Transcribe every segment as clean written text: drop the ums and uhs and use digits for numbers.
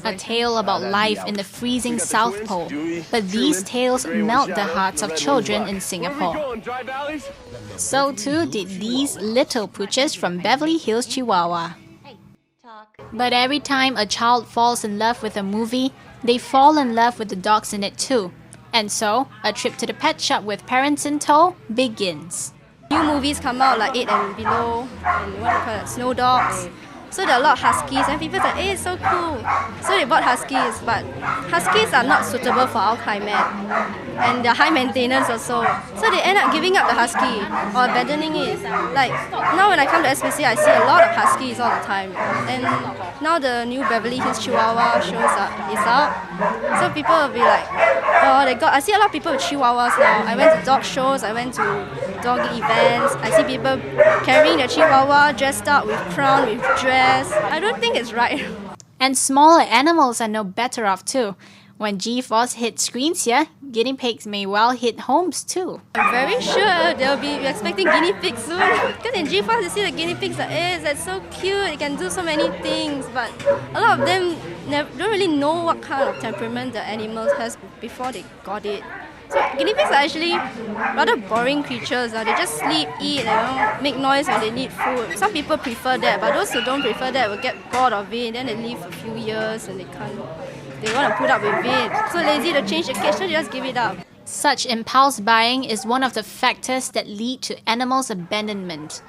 A tale about life in the freezing South Pole. But these tales melt the hearts of children in Singapore. So too did these little pooches from Beverly Hills, Chihuahua. But every time a child falls in love with a movie, they fall in love with the dogs in it too. And so, a trip to the pet shop with parents in tow begins. New movies come out like 8 and below, and what do you call it, snow dogs. So there are a lot of huskies, and people say, hey, it's so cool. So they bought huskies, but huskies are not suitable for our climate. And they're high maintenance also. So they end up giving up the husky or abandoning it. Like now when I come to SPC, I see a lot of huskies all the time. And now the new Beverly Hills Chihuahua is out. So people will be like, oh, I see a lot of people with Chihuahuas now. I went to dog shows, I went to dog events. I see people carrying their Chihuahua dressed up with crown, with dress. I don't think it's right. And smaller animals are no better off too. When G-Force hits screens here, guinea pigs may well hit homes too. I'm very sure they'll be expecting guinea pigs soon. Because in G-Force you see the guinea pigs that's so cute, it can do so many things, but a lot of them don't really know what kind of temperament the animals has before they got it. So guinea pigs are actually rather boring creatures. They just sleep, eat, make noise when they need food. Some people prefer that, but those who don't prefer that will get bored of it. Then they live for a few years and they want to put up with it. So lazy to change the cage, so they just give it up. Such impulse buying is one of the factors that lead to animals' abandonment.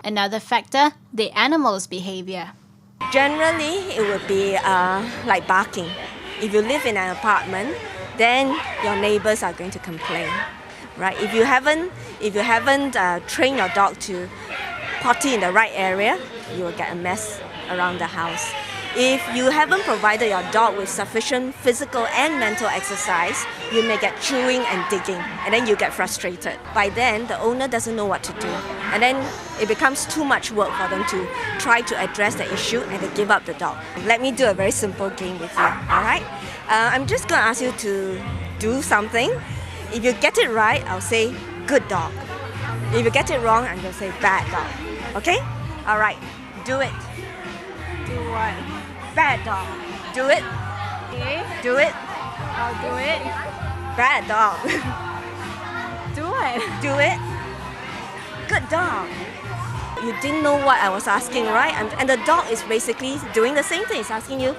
Another factor, the animal's behaviour. Generally, it would be like barking. If you live in an apartment, then your neighbors are going to complain, right? If you haven't trained your dog to potty in the right area, you will get a mess around the house. If you haven't provided your dog with sufficient physical and mental exercise, you may get chewing and digging, and then you get frustrated. By then, the owner doesn't know what to do, and then it becomes too much work for them to try to address the issue, and they give up the dog. Let me do a very simple game with you, all right? I'm just going to ask you to do something. If you get it right, I'll say, good dog. If you get it wrong, I'm going to say, bad dog. Okay? All right, do it. Do what? Bad dog. Do it. Okay. Do it. I'll do it. Bad dog. Do what? Do it. Good dog. You didn't know what I was asking, right? And the dog is basically doing the same thing. It's asking you,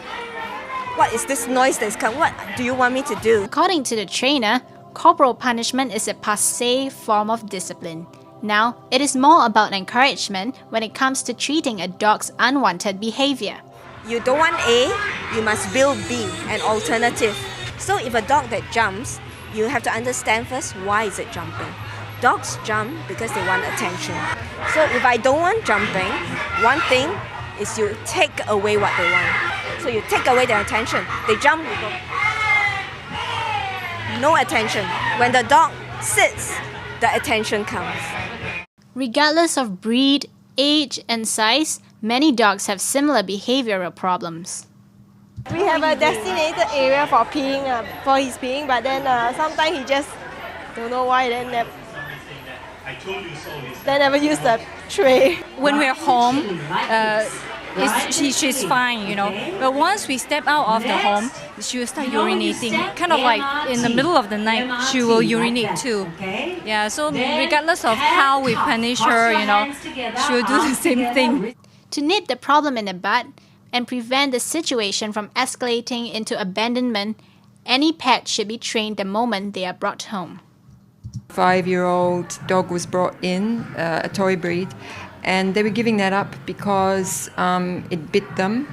what is this noise that's come? What do you want me to do? According to the trainer, corporal punishment is a passé form of discipline. Now, it is more about encouragement when it comes to treating a dog's unwanted behaviour. You don't want A, you must build B, an alternative. So if a dog that jumps, you have to understand first, why is it jumping? Dogs jump because they want attention. So if I don't want jumping, one thing is you take away what they want. So you take away their attention. They jump, you go. No attention. When the dog sits, the attention comes. Regardless of breed, age and size, many dogs have similar behavioural problems. We have a designated area for peeing, for his peeing, but then sometimes he just don't know why, then they never use the tray. When we're home, she's fine, But once we step out of the home, she will start urinating. Kind of like in the middle of the night, she will urinate too. Yeah, so regardless of how we punish her, she will do the same thing. To nip the problem in the bud and prevent the situation from escalating into abandonment, any pet should be trained the moment they are brought home. 5-year-old dog was brought in, a toy breed, and they were giving that up because it bit them.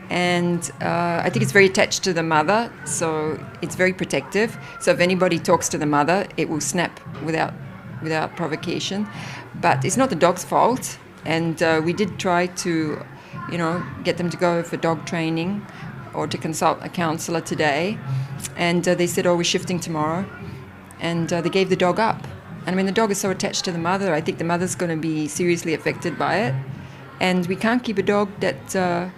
And I think it's very attached to the mother, so it's very protective. So if anybody talks to the mother, it will snap without provocation. But it's not the dog's fault. And we did try to, get them to go for dog training or to consult a counsellor today. And they said, we're shifting tomorrow. And they gave the dog up. And the dog is so attached to the mother, I think the mother's going to be seriously affected by it. And we can't keep a dog that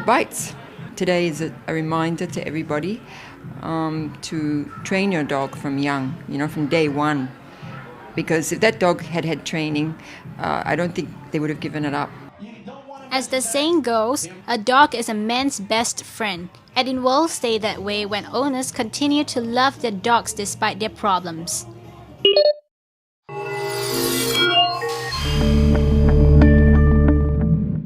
bites. Today is a reminder to everybody to train your dog from young, from day one. Because if that dog had training, I don't think they would have given it up. As the saying goes, a dog is a man's best friend, and it will stay that way when owners continue to love their dogs despite their problems.